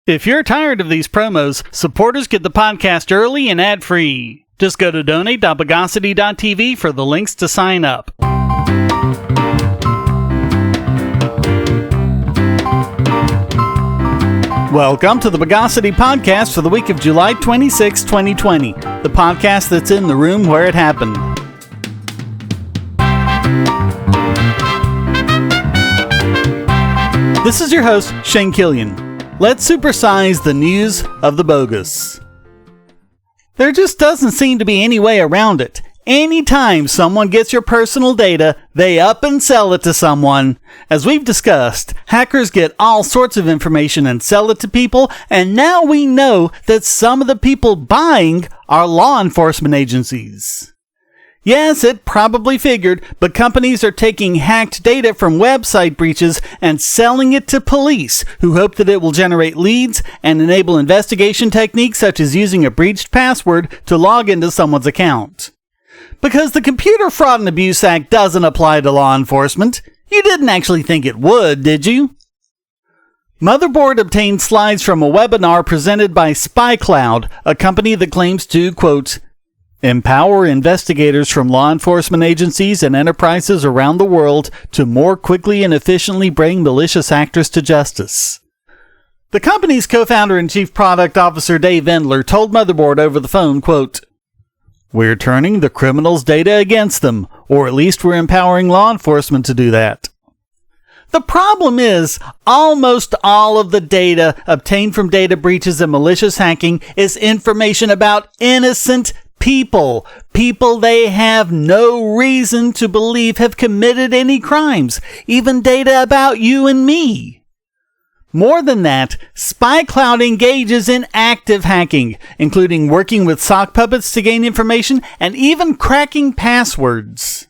If you're tired of these promos, supporters get the podcast early and ad-free. Just go to donate.bogosity.tv for the links to sign up. Welcome to the Bogosity podcast for the week of July 26, 2020, the podcast that's in the room where it happened. This is your host, Shane Killian. Let's supersize the news of the bogus. There just doesn't seem to be any way around it. Anytime someone gets your personal data, they up and sell it to someone. As we've discussed, hackers get all sorts of information and sell it to people, and now we know that some of the people buying are law enforcement agencies. Yes, it probably figured, but companies are taking hacked data from website breaches and selling it to police, who hope that it will generate leads and enable investigation techniques such as using a breached password to log into someone's account. Because the Computer Fraud and Abuse Act doesn't apply to law enforcement, you didn't actually think it would, did you? Motherboard obtained slides from a webinar presented by SpyCloud, a company that claims to, quote, empower investigators from law enforcement agencies and enterprises around the world to more quickly and efficiently bring malicious actors to justice. The company's co-founder and chief product officer Dave Endler told Motherboard over the phone, quote, we're turning the criminals' data against them, or at least we're empowering law enforcement to do that. The problem is, almost all of the data obtained from data breaches and malicious hacking is information about innocent people they have no reason to believe have committed any crimes, even data about you and me. More than that, SpyCloud engages in active hacking, including working with sock puppets to gain information and even cracking passwords.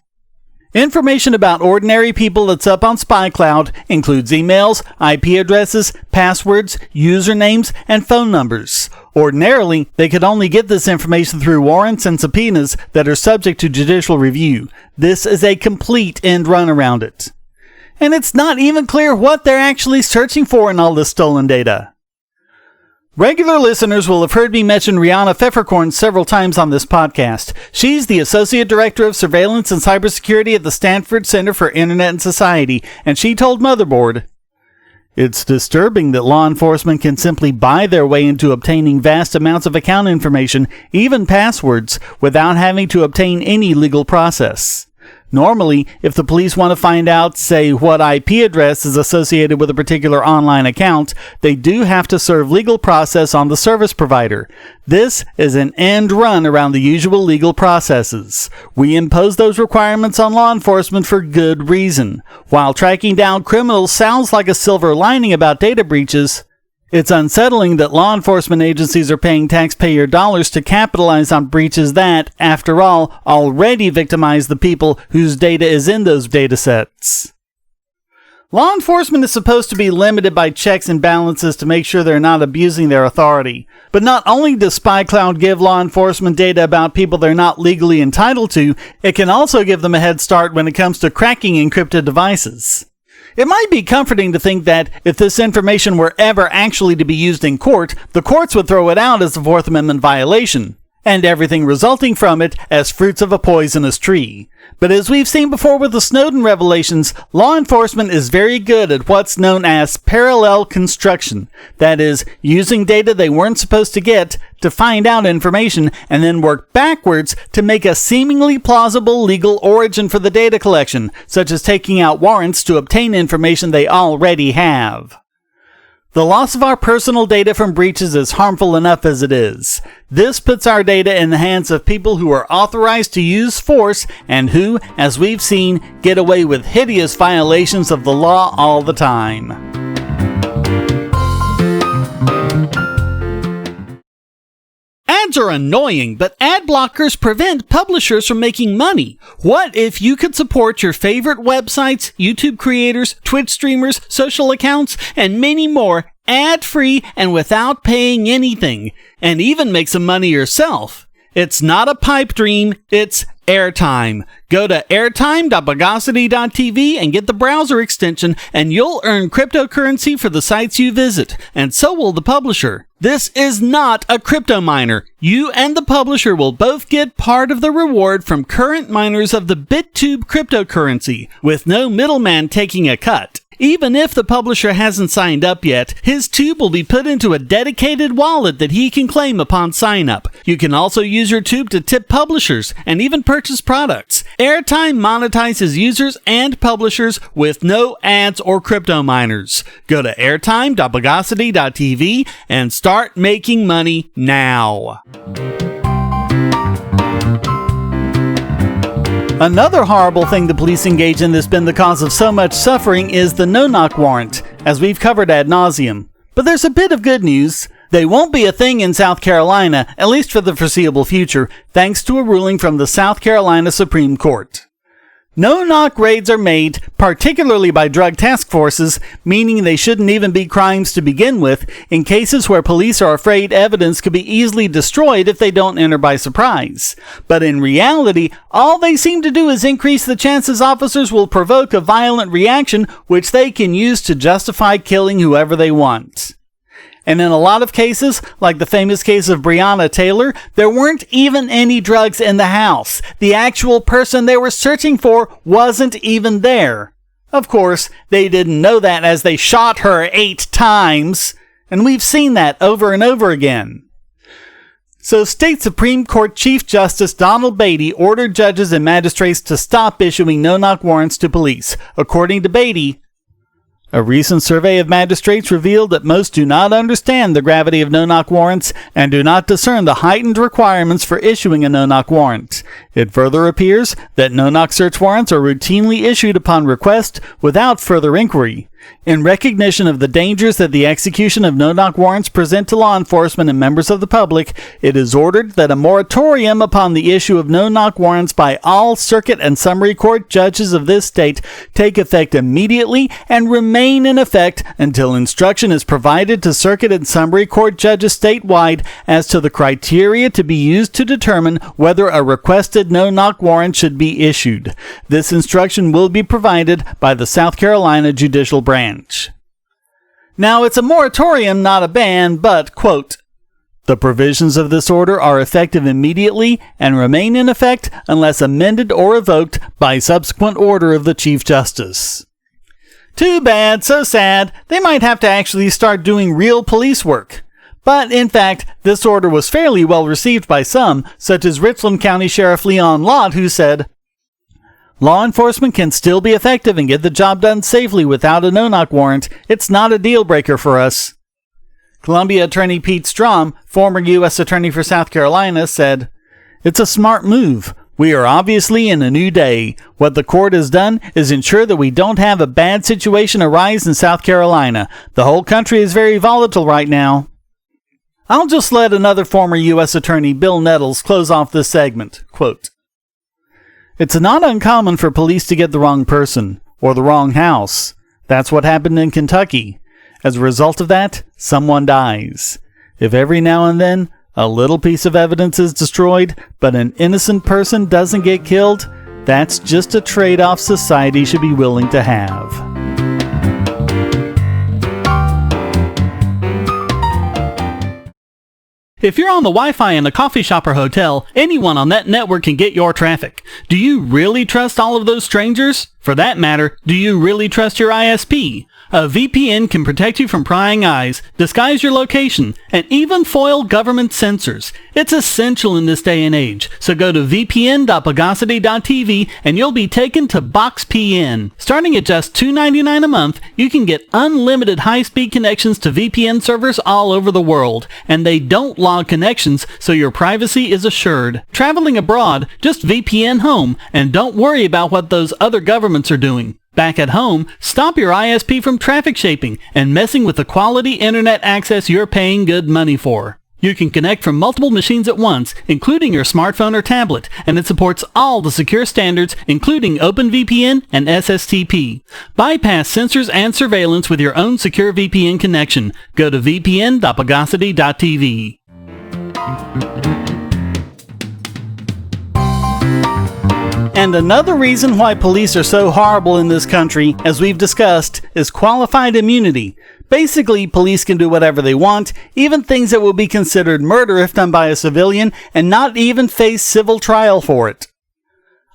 Information about ordinary people that's up on SpyCloud includes emails, IP addresses, passwords, usernames, and phone numbers. Ordinarily, they could only get this information through warrants and subpoenas that are subject to judicial review. This is a complete end run around it. And it's not even clear what they're actually searching for in all this stolen data. Regular listeners will have heard me mention Rihanna Pfefferkorn several times on this podcast. She's the Associate Director of Surveillance and Cybersecurity at the Stanford Center for Internet and Society, and she told Motherboard, it's disturbing that law enforcement can simply buy their way into obtaining vast amounts of account information, even passwords, without having to obtain any legal process. Normally, if the police want to find out, say, what IP address is associated with a particular online account, they do have to serve legal process on the service provider. This is an end run around the usual legal processes. We impose those requirements on law enforcement for good reason. While tracking down criminals sounds like a silver lining about data breaches, it's unsettling that law enforcement agencies are paying taxpayer dollars to capitalize on breaches that, after all, already victimize the people whose data is in those data sets. Law enforcement is supposed to be limited by checks and balances to make sure they're not abusing their authority. But not only does SpyCloud give law enforcement data about people they're not legally entitled to, it can also give them a head start when it comes to cracking encrypted devices. It might be comforting to think that if this information were ever actually to be used in court, the courts would throw it out as a Fourth Amendment violation, and everything resulting from it as fruits of a poisonous tree. But as we've seen before with the Snowden revelations, law enforcement is very good at what's known as parallel construction. That is, using data they weren't supposed to get to find out information and then work backwards to make a seemingly plausible legal origin for the data collection, such as taking out warrants to obtain information they already have. The loss of our personal data from breaches is harmful enough as it is. This puts our data in the hands of people who are authorized to use force and who, as we've seen, get away with hideous violations of the law all the time. Ads are annoying, but ad blockers prevent publishers from making money. What if you could support your favorite websites, YouTube creators, Twitch streamers, social accounts, and many more ad-free and without paying anything, and even make some money yourself? It's not a pipe dream, it's Airtime. Go to airtime.bogosity.tv and get the browser extension, and you'll earn cryptocurrency for the sites you visit, and so will the publisher. This is not a crypto miner. You and the publisher will both get part of the reward from current miners of the BitTube cryptocurrency, with no middleman taking a cut. Even if the publisher hasn't signed up yet, his tube will be put into a dedicated wallet that he can claim upon sign up. You can also use your tube to tip publishers and even purchase products. Airtime monetizes users and publishers with no ads or crypto miners. Go to airtime.bogosity.tv and start making money now. Another horrible thing the police engage in that's been the cause of so much suffering is the no-knock warrant, as we've covered ad nauseum. But there's a bit of good news. They won't be a thing in South Carolina, at least for the foreseeable future, thanks to a ruling from the South Carolina Supreme Court. No-knock raids are made, particularly by drug task forces, meaning they shouldn't even be crimes to begin with, in cases where police are afraid evidence could be easily destroyed if they don't enter by surprise. But in reality, all they seem to do is increase the chances officers will provoke a violent reaction, which they can use to justify killing whoever they want. And in a lot of cases, like the famous case of Breonna Taylor, there weren't even any drugs in the house. The actual person they were searching for wasn't even there. Of course, they didn't know that as they shot her 8 times, and we've seen that over and over again. So State Supreme Court Chief Justice Donald Beatty ordered judges and magistrates to stop issuing no-knock warrants to police. According to Beatty, a recent survey of magistrates revealed that most do not understand the gravity of no-knock warrants and do not discern the heightened requirements for issuing a no-knock warrant. It further appears that no-knock search warrants are routinely issued upon request without further inquiry. In recognition of the dangers that the execution of no-knock warrants present to law enforcement and members of the public, it is ordered that a moratorium upon the issue of no-knock warrants by all circuit and summary court judges of this state take effect immediately and remain in effect until instruction is provided to circuit and summary court judges statewide as to the criteria to be used to determine whether a requested no-knock warrant should be issued. This instruction will be provided by the South Carolina Judicial Branch. Now, it's a moratorium, not a ban, but, quote, the provisions of this order are effective immediately and remain in effect unless amended or revoked by subsequent order of the Chief Justice. Too bad, so sad. They might have to actually start doing real police work. But, in fact, this order was fairly well received by some, such as Richland County Sheriff Leon Lott, who said, law enforcement can still be effective and get the job done safely without a no-knock warrant. It's not a deal-breaker for us. Columbia Attorney Pete Strom, former U.S. Attorney for South Carolina, said, it's a smart move. We are obviously in a new day. What the court has done is ensure that we don't have a bad situation arise in South Carolina. The whole country is very volatile right now. I'll just let another former U.S. Attorney, Bill Nettles, close off this segment. Quote, it's not uncommon for police to get the wrong person, or the wrong house. That's what happened in Kentucky. As a result of that, someone dies. If every now and then, a little piece of evidence is destroyed, but an innocent person doesn't get killed, that's just a trade-off society should be willing to have. If you're on the Wi-Fi in a coffee shop or hotel, anyone on that network can get your traffic. Do you really trust all of those strangers? For that matter, do you really trust your ISP? A VPN can protect you from prying eyes, disguise your location, and even foil government censors. It's essential in this day and age, so go to vpn.bogosity.tv and you'll be taken to BoxPN. Starting at just $2.99 a month, you can get unlimited high-speed connections to VPN servers all over the world, and they don't log connections, so your privacy is assured. Traveling abroad, just VPN home, and don't worry about what those other governments are doing. Back at home, stop your ISP from traffic shaping and messing with the quality internet access you're paying good money for. You can connect from multiple machines at once, including your smartphone or tablet, and it supports all the secure standards, including OpenVPN and SSTP. Bypass censors and surveillance with your own secure VPN connection. Go to vpn.bogosity.tv. And another reason why police are so horrible in this country, as we've discussed, is qualified immunity. Basically, police can do whatever they want, even things that will be considered murder if done by a civilian, and not even face civil trial for it.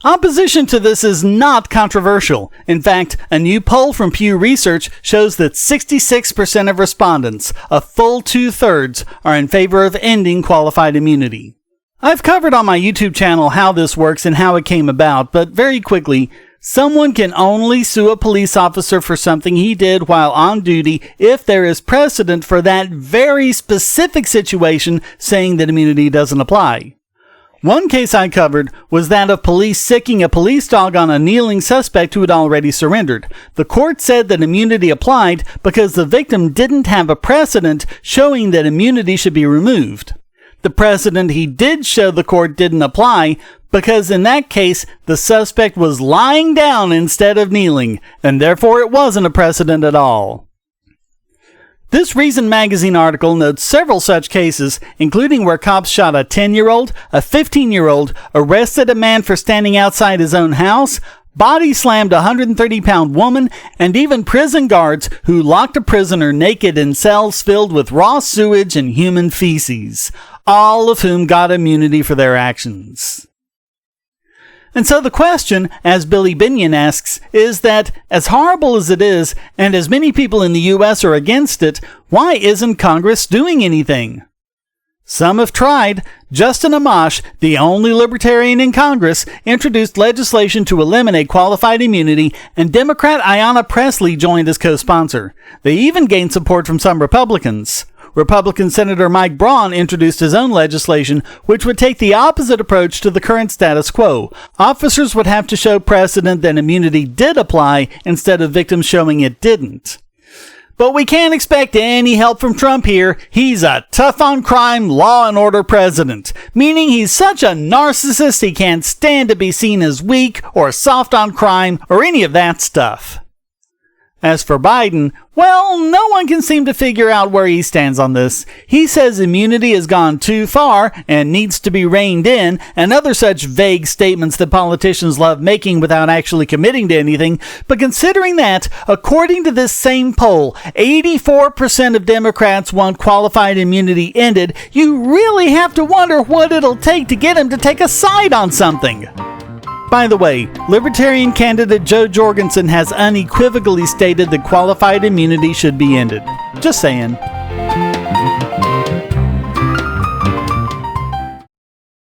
Opposition to this is not controversial. In fact, a new poll from Pew Research shows that 66% of respondents, a full 2/3, are in favor of ending qualified immunity. I've covered on my YouTube channel how this works and how it came about, but very quickly, someone can only sue a police officer for something he did while on duty if there is precedent for that very specific situation saying that immunity doesn't apply. One case I covered was that of police sicking a police dog on a kneeling suspect who had already surrendered. The court said that immunity applied because the victim didn't have a precedent showing that immunity should be removed. The precedent he did show the court didn't apply because in that case the suspect was lying down instead of kneeling, and therefore it wasn't a precedent at all. This Reason magazine article notes several such cases, including where cops shot a 10-year-old, a 15-year-old, arrested a man for standing outside his own house, body slammed a 130-pound woman, and even prison guards who locked a prisoner naked in cells filled with raw sewage and human feces, all of whom got immunity for their actions. And so the question, as Billy Binion asks, is that, as horrible as it is, and as many people in the U.S. are against it, why isn't Congress doing anything? Some have tried. Justin Amash, the only libertarian in Congress, introduced legislation to eliminate qualified immunity, and Democrat Ayanna Pressley joined as co-sponsor. They even gained support from some Republicans. Republican Senator Mike Braun introduced his own legislation, which would take the opposite approach to the current status quo. Officers would have to show precedent that immunity did apply instead of victims showing it didn't. But we can't expect any help from Trump here. He's a tough-on-crime, law-and-order president, meaning he's such a narcissist he can't stand to be seen as weak or soft on crime or any of that stuff. As for Biden, well, no one can seem to figure out where he stands on this. He says immunity has gone too far and needs to be reined in, and other such vague statements that politicians love making without actually committing to anything. But considering that, according to this same poll, 84% of Democrats want qualified immunity ended, you really have to wonder what it'll take to get him to take a side on something. By the way, Libertarian candidate Joe Jorgensen has unequivocally stated that qualified immunity should be ended. Just saying.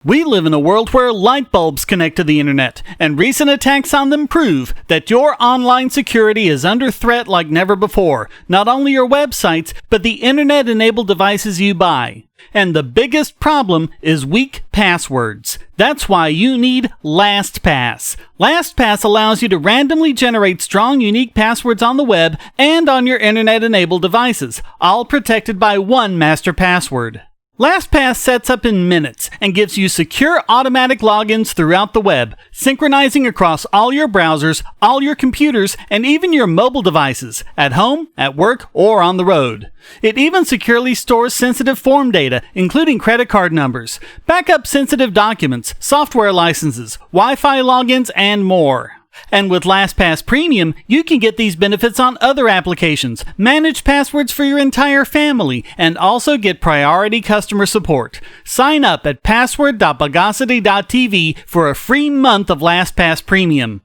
We live in a world where light bulbs connect to the internet, and recent attacks on them prove that your online security is under threat like never before. Not only your websites, but the internet-enabled devices you buy. And the biggest problem is weak passwords. That's why you need LastPass. LastPass allows you to randomly generate strong, unique passwords on the web and on your internet-enabled devices, all protected by one master password. LastPass sets up in minutes and gives you secure automatic logins throughout the web, synchronizing across all your browsers, all your computers, and even your mobile devices, at home, at work, or on the road. It even securely stores sensitive form data, including credit card numbers, backup sensitive documents, software licenses, Wi-Fi logins, and more. And with LastPass Premium, you can get these benefits on other applications, manage passwords for your entire family, and also get priority customer support. Sign up at password.bogosity.tv for a free month of LastPass Premium.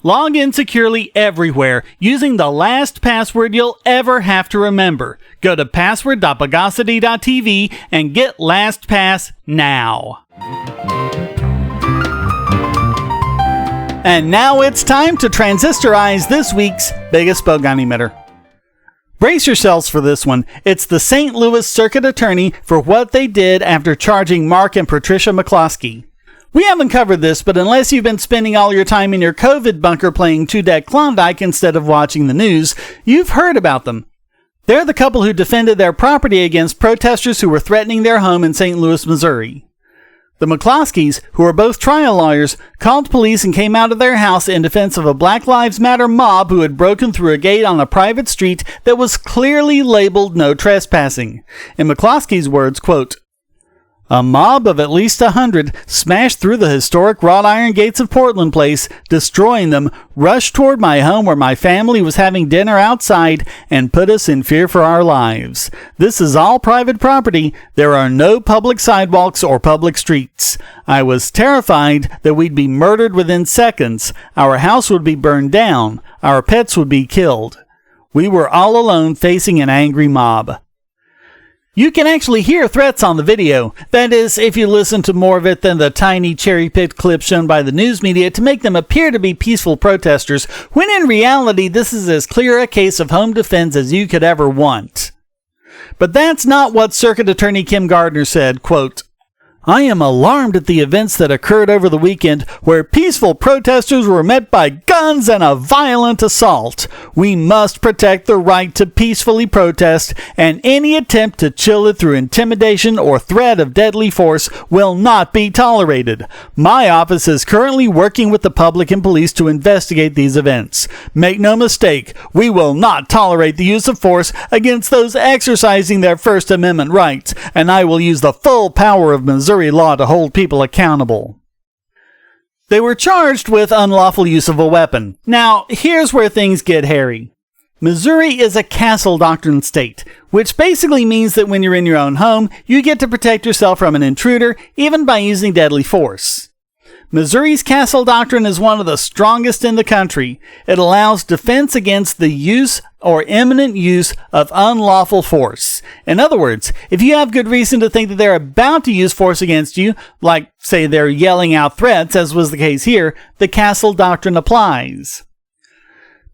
Log in securely everywhere using the last password you'll ever have to remember. Go to password.bogosity.tv and get LastPass now. And now it's time to transistorize this week's biggest Bogon emitter. Brace yourselves for this one. It's the St. Louis Circuit Attorney for what they did after charging Mark and Patricia McCloskey. We haven't covered this, but unless you've been spending all your time in your COVID bunker playing two-deck Klondike instead of watching the news, you've heard about them. They're the couple who defended their property against protesters who were threatening their home in St. Louis, Missouri. The McCloskeys, who are both trial lawyers, called police and came out of their house in defense of a Black Lives Matter mob who had broken through a gate on a private street that was clearly labeled no trespassing. In McCloskey's words, quote, A mob of at least 100 smashed through the historic wrought iron gates of Portland Place, destroying them, rushed toward my home where my family was having dinner outside, and put us in fear for our lives. This is all private property. There are no public sidewalks or public streets. I was terrified that we'd be murdered within seconds. Our house would be burned down. Our pets would be killed. We were all alone facing an angry mob. You can actually hear threats on the video. That is, if you listen to more of it than the tiny cherry-picked clips shown by the news media to make them appear to be peaceful protesters, when in reality this is as clear a case of home defense as you could ever want. But that's not what Circuit Attorney Kim Gardner said, quote, I am alarmed at the events that occurred over the weekend where peaceful protesters were met by guns and a violent assault. We must protect the right to peacefully protest, and any attempt to chill it through intimidation or threat of deadly force will not be tolerated. My office is currently working with the public and police to investigate these events. Make no mistake, we will not tolerate the use of force against those exercising their First Amendment rights, and I will use the full power of Missouri law to hold people accountable. They were charged with unlawful use of a weapon. Now, here's where things get hairy. Missouri is a castle doctrine state, which basically means that when you're in your own home, you get to protect yourself from an intruder, even by using deadly force. Missouri's castle doctrine is one of the strongest in the country. It allows defense against the use or imminent use of unlawful force. In other words, if you have good reason to think that they're about to use force against you, like, say, they're yelling out threats, as was the case here, the castle doctrine applies.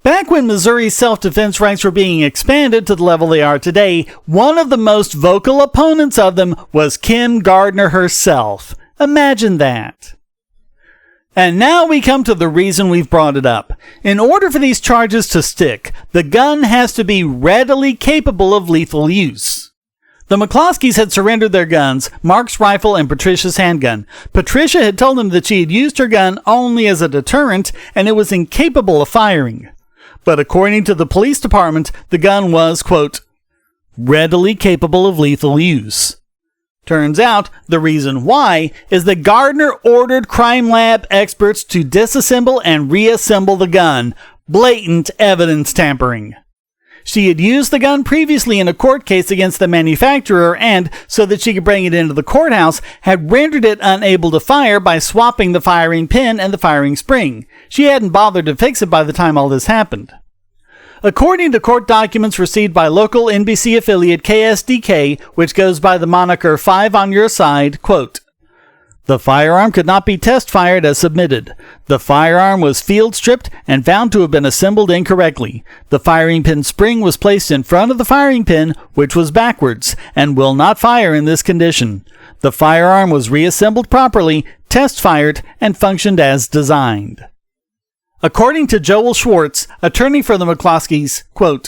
Back when Missouri's self-defense rights were being expanded to the level they are today, one of the most vocal opponents of them was Kim Gardner herself. Imagine that. And now we come to the reason we've brought it up. In order for these charges to stick, the gun has to be readily capable of lethal use. The McCloskeys had surrendered their guns, Mark's rifle and Patricia's handgun. Patricia had told them that she had used her gun only as a deterrent and it was incapable of firing. But according to the police department, the gun was, quote, readily capable of lethal use. Turns out, the reason why is that Gardner ordered crime lab experts to disassemble and reassemble the gun. Blatant evidence tampering. She had used the gun previously in a court case against the manufacturer and, so that she could bring it into the courthouse, had rendered it unable to fire by swapping the firing pin and the firing spring. She hadn't bothered to fix it by the time all this happened. According to court documents received by local NBC affiliate KSDK, which goes by the moniker 5 on Your Side, quote, the firearm could not be test fired as submitted. The firearm was field stripped and found to have been assembled incorrectly. The firing pin spring was placed in front of the firing pin, which was backwards, and will not fire in this condition. The firearm was reassembled properly, test fired, and functioned as designed. According to Joel Schwartz, attorney for the McCloskeys, quote,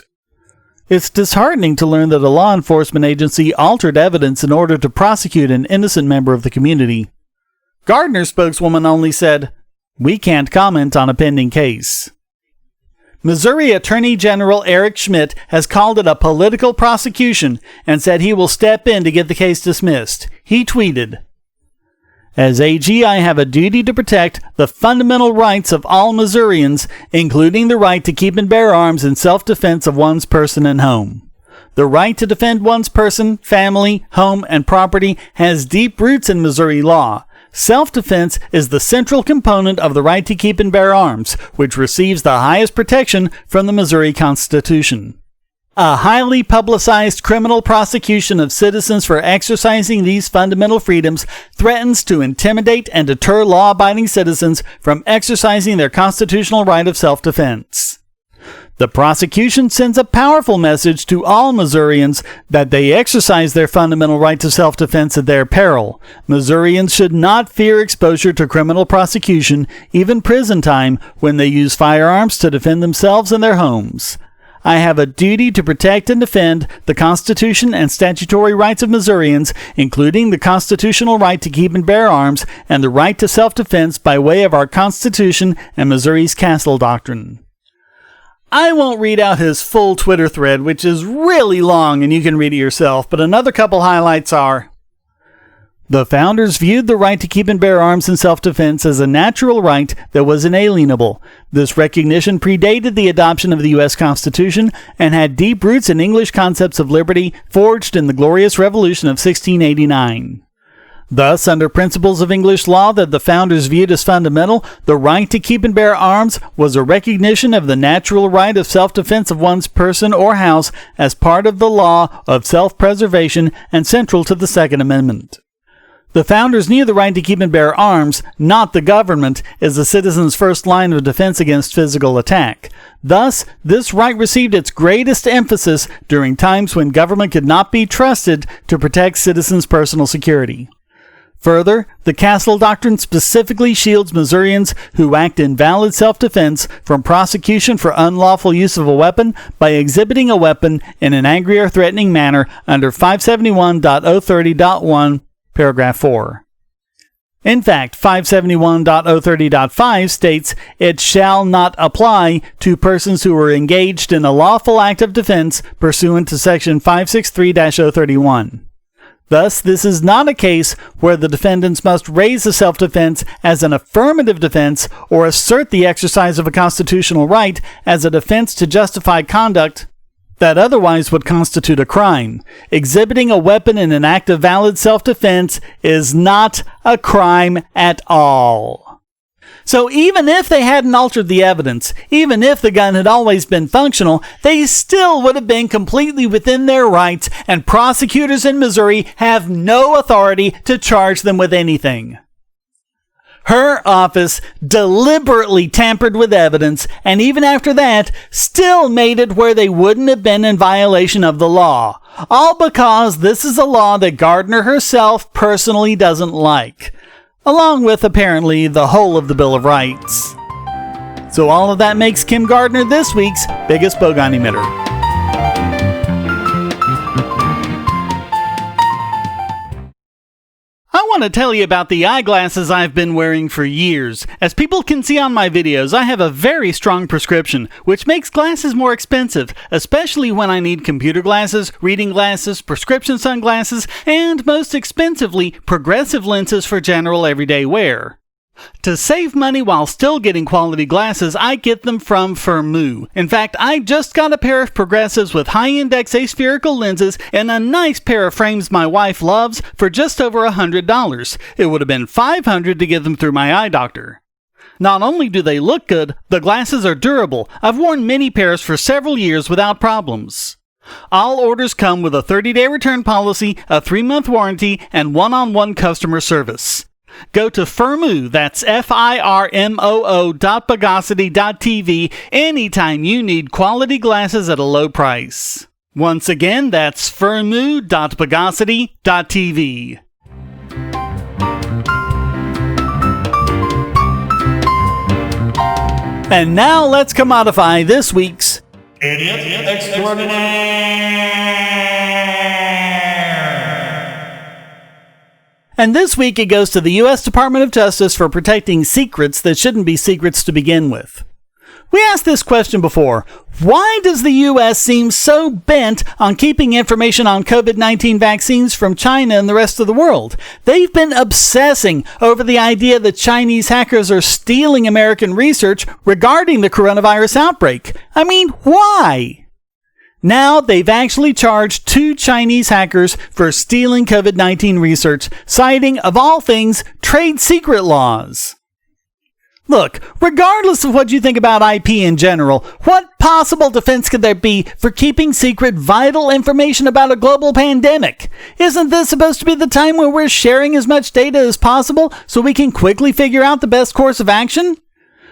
it's disheartening to learn that a law enforcement agency altered evidence in order to prosecute an innocent member of the community. Gardner's spokeswoman only said, we can't comment on a pending case. Missouri Attorney General Eric Schmidt has called it a political prosecution and said he will step in to get the case dismissed. He tweeted, as AG, I have a duty to protect the fundamental rights of all Missourians, including the right to keep and bear arms in self-defense of one's person and home. The right to defend one's person, family, home, and property has deep roots in Missouri law. Self-defense is the central component of the right to keep and bear arms, which receives the highest protection from the Missouri Constitution. A highly publicized criminal prosecution of citizens for exercising these fundamental freedoms threatens to intimidate and deter law-abiding citizens from exercising their constitutional right of self-defense. The prosecution sends a powerful message to all Missourians that they exercise their fundamental right to self-defense at their peril. Missourians should not fear exposure to criminal prosecution, even prison time, when they use firearms to defend themselves and their homes. I have a duty to protect and defend the Constitution and statutory rights of Missourians, including the constitutional right to keep and bear arms and the right to self-defense by way of our Constitution and Missouri's Castle Doctrine. I won't read out his full Twitter thread, which is really long and you can read it yourself, but another couple highlights are: The founders viewed the right to keep and bear arms in self-defense as a natural right that was inalienable. This recognition predated the adoption of the U.S. Constitution and had deep roots in English concepts of liberty forged in the Glorious Revolution of 1689. Thus, under principles of English law that the founders viewed as fundamental, the right to keep and bear arms was a recognition of the natural right of self-defense of one's person or house as part of the law of self-preservation and central to the Second Amendment. The founders knew the right to keep and bear arms, not the government, as the citizen's first line of defense against physical attack. Thus, this right received its greatest emphasis during times when government could not be trusted to protect citizens' personal security. Further, the Castle Doctrine specifically shields Missourians who act in valid self-defense from prosecution for unlawful use of a weapon by exhibiting a weapon in an angry or threatening manner under 571.030.1, paragraph 4. In fact, 571.030.5 states, "It shall not apply to persons who are engaged in a lawful act of defense pursuant to section 563-031. Thus, this is not a case where the defendants must raise a self-defense as an affirmative defense or assert the exercise of a constitutional right as a defense to justify conduct that otherwise would constitute a crime. Exhibiting a weapon in an act of valid self-defense is not a crime at all." So even if they hadn't altered the evidence, even if the gun had always been functional, they still would have been completely within their rights, and prosecutors in Missouri have no authority to charge them with anything. Her office deliberately tampered with evidence, and even after that, still made it where they wouldn't have been in violation of the law. All because this is a law that Gardner herself personally doesn't like. Along with, apparently, the whole of the Bill of Rights. So all of that makes Kim Gardner this week's biggest Bogon emitter. I want to tell you about the eyeglasses I've been wearing for years. As people can see on my videos, I have a very strong prescription, which makes glasses more expensive, especially when I need computer glasses, reading glasses, prescription sunglasses, and most expensively, progressive lenses for general everyday wear. To save money while still getting quality glasses, I get them from Firmoo. In fact, I just got a pair of progressives with high-index aspherical lenses and a nice pair of frames my wife loves for just over $100. It would have been $500 to get them through my eye doctor. Not only do they look good, the glasses are durable. I've worn many pairs for several years without problems. All orders come with a 30-day return policy, a 3-month warranty, and one-on-one customer service. Go to Firmoo, that's FIRMOO.Bogosity.tv anytime you need quality glasses at a low price. Once again, that's Firmoo.Bogosity.tv. And now let's commodify this week's Idiot Extraordinaire. And this week it goes to the U.S. Department of Justice for protecting secrets that shouldn't be secrets to begin with. We asked this question before. Why does the U.S. seem so bent on keeping information on COVID-19 vaccines from China and the rest of the world? They've been obsessing over the idea that Chinese hackers are stealing American research regarding the coronavirus outbreak. I mean, why? Now, they've actually charged 2 Chinese hackers for stealing COVID-19 research, citing, of all things, trade secret laws. Look, regardless of what you think about IP in general, what possible defense could there be for keeping secret vital information about a global pandemic? Isn't this supposed to be the time when we're sharing as much data as possible so we can quickly figure out the best course of action?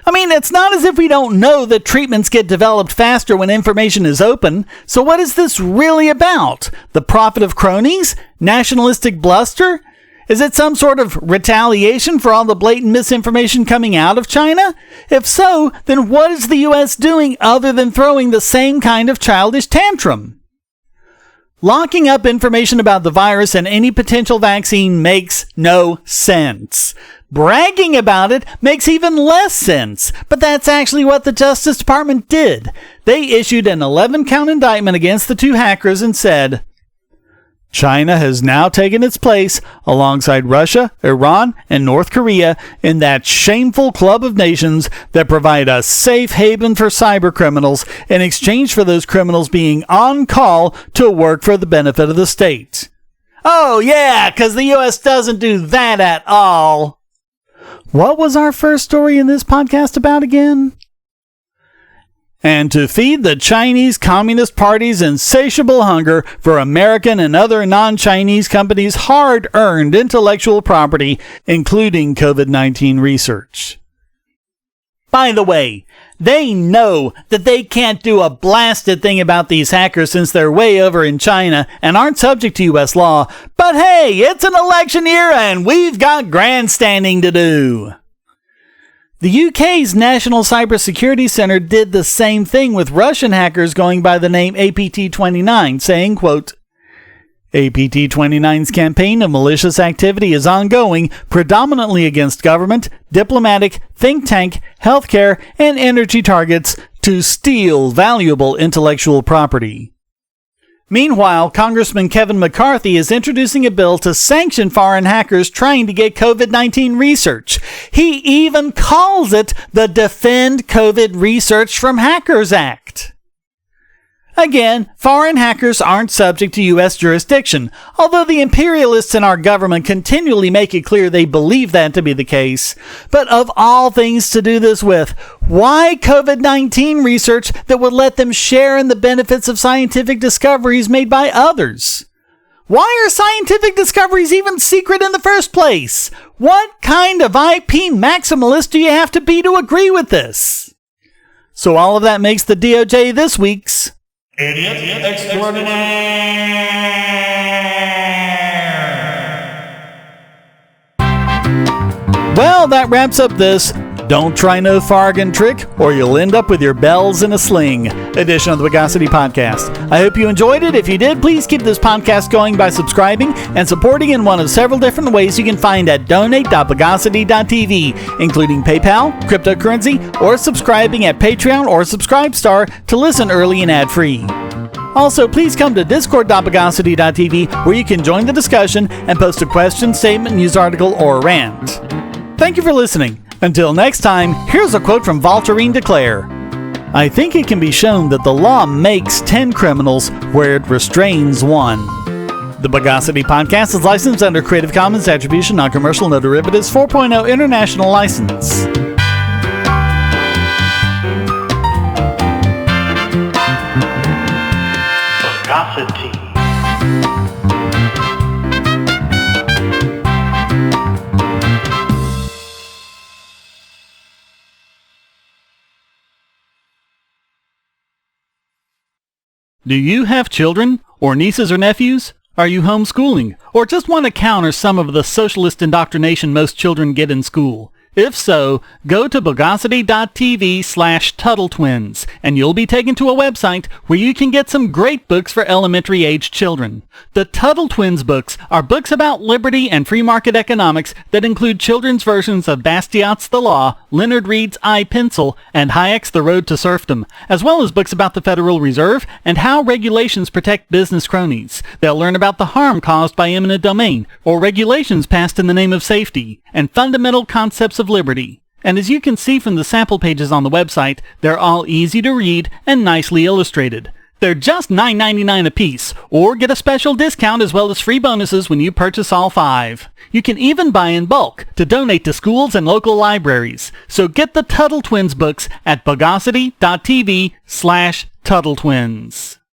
I mean, it's not as if we don't know that treatments get developed faster when information is open. So what is this really about? The profit of cronies? Nationalistic bluster? Is it some sort of retaliation for all the blatant misinformation coming out of China? If so, then what is the U.S. doing other than throwing the same kind of childish tantrum? Locking up information about the virus and any potential vaccine makes no sense. Bragging about it makes even less sense, but that's actually what the Justice Department did. They issued an 11-count indictment against the 2 hackers and said, China has now taken its place alongside Russia, Iran, and North Korea in that shameful club of nations that provide a safe haven for cyber criminals in exchange for those criminals being on call to work for the benefit of the state. Oh yeah, 'cause the US doesn't do that at all. What was our first story in this podcast about again? And to feed the Chinese Communist Party's insatiable hunger for American and other non-Chinese companies' hard-earned intellectual property, including COVID-19 research. By the way, they know that they can't do a blasted thing about these hackers since they're way over in China and aren't subject to U.S. law, but hey, it's an election year and we've got grandstanding to do. The UK's National Cybersecurity Centre did the same thing with Russian hackers going by the name APT-29, saying, quote, APT-29's campaign of malicious activity is ongoing, predominantly against government, diplomatic, think tank, healthcare, and energy targets to steal valuable intellectual property. Meanwhile, Congressman Kevin McCarthy is introducing a bill to sanction foreign hackers trying to get COVID-19 research. He even calls it the Defend COVID Research from Hackers Act. Again, foreign hackers aren't subject to U.S. jurisdiction, although the imperialists in our government continually make it clear they believe that to be the case. But of all things to do this with, why COVID-19 research that would let them share in the benefits of scientific discoveries made by others? Why are scientific discoveries even secret in the first place? What kind of IP maximalist do you have to be to agree with this? So all of that makes the DOJ this week's Idiot Extraordinaire. Well, that wraps up this Don't Try No Fargan Trick or You'll End Up With Your Bells in a Sling edition of the Bogosity podcast. I hope you enjoyed it. If you did, please keep this podcast going by subscribing and supporting in one of several different ways you can find at donate.bogosity.tv, including PayPal, cryptocurrency, or subscribing at Patreon or Subscribestar to listen early and ad-free. Also, please come to discord.bogosity.tv where you can join the discussion and post a question, statement, news article, or rant. Thank you for listening. Until next time, here's a quote from Voltairine de Cleyre. I think it can be shown that the law makes 10 criminals where it restrains 1. The Bogosity podcast is licensed under Creative Commons Attribution Non-Commercial No Derivatives 4.0 International License. Bogosity. Do you have children, or nieces or nephews? Are you homeschooling, or just want to counter some of the socialist indoctrination most children get in school? If so, go to bogosity.tv/TuttleTwins, and you'll be taken to a website where you can get some great books for elementary-aged children. The Tuttle Twins books are books about liberty and free market economics that include children's versions of Bastiat's The Law, Leonard Read's I, Pencil, and Hayek's The Road to Serfdom, as well as books about the Federal Reserve and how regulations protect business cronies. They'll learn about the harm caused by eminent domain, or regulations passed in the name of safety, and fundamental concepts of liberty. And as you can see from the sample pages on the website, they're all easy to read and nicely illustrated. They're just $9.99 a piece, or get a special discount as well as free bonuses when you purchase all 5. You can even buy in bulk to donate to schools and local libraries. So get the Tuttle Twins books at bogosity.tv/TuttleTwins.